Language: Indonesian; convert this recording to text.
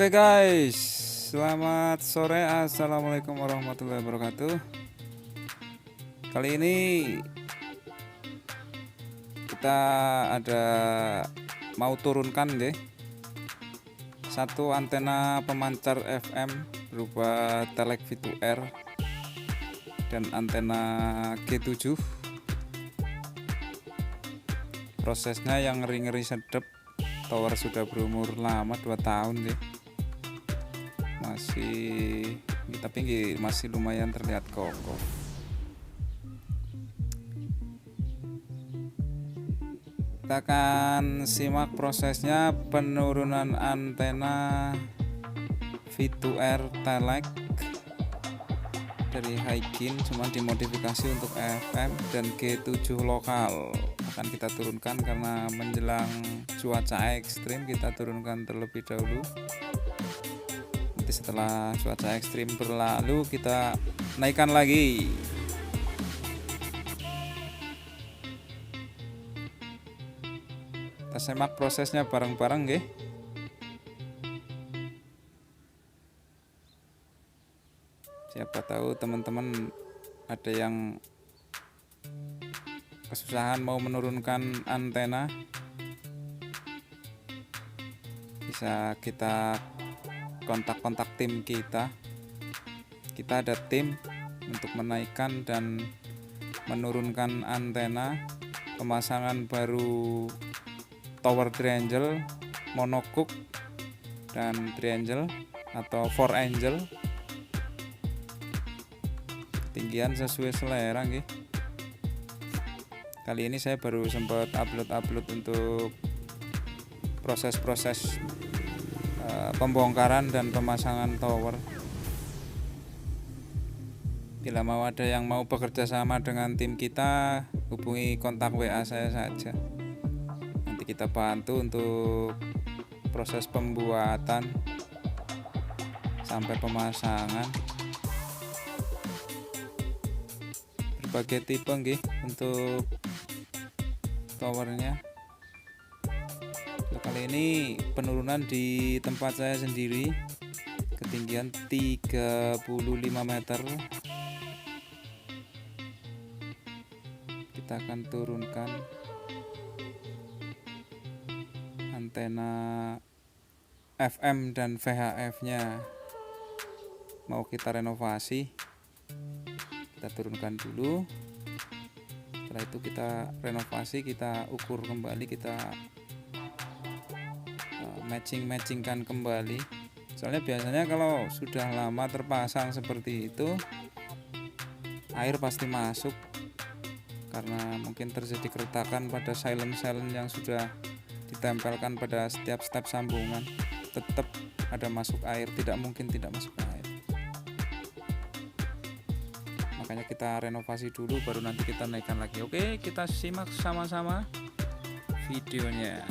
Oke guys, selamat sore, assalamualaikum warahmatullahi wabarakatuh. Kali ini kita ada mau turunkan deh satu antena pemancar FM berupa Telek V2R dan antena G7. Prosesnya yang ngeri-ngeri sedep, tower sudah berumur lama 2 tahun deh. Tapi masih lumayan terlihat kokoh. Kita akan simak prosesnya penurunan antena V2R Telek dari Haijin, cuma dimodifikasi untuk FM dan G7 lokal. Akan kita turunkan karena menjelang cuaca ekstrim, kita turunkan terlebih dahulu. Nanti setelah cuaca ekstrim berlalu kita naikkan lagi. Kita simak prosesnya bareng-bareng nggih. Siapa tahu teman-teman ada yang kesusahan mau menurunkan antena, bisa kita kontak tim kita. Kita ada tim untuk menaikkan dan menurunkan antena, pemasangan baru tower triangle, monocoque dan triangle atau four angel, ketinggian sesuai selera nggih. Kali ini saya baru sempat upload untuk proses-proses pembongkaran dan pemasangan tower. Bila mau ada yang mau bekerja sama dengan tim kita, hubungi kontak WA saya saja. Nanti kita bantu untuk proses pembuatan sampai pemasangan. Berbagai tipe nggih untuk towernya. Kali ini penurunan di tempat saya sendiri, ketinggian 35 meter. Kita akan turunkan antena FM dan VHF-nya. Mau kita renovasi, kita turunkan dulu. Setelah itu kita renovasi, kita ukur kembali, kita matchingkan kembali. Soalnya biasanya kalau sudah lama terpasang seperti itu, air pasti masuk karena mungkin terjadi keretakan pada silent yang sudah ditempelkan pada setiap step sambungan. Tetap ada masuk air, tidak mungkin tidak masuk air. Makanya kita renovasi dulu, baru nanti kita naikkan lagi. Oke, kita simak sama-sama videonya.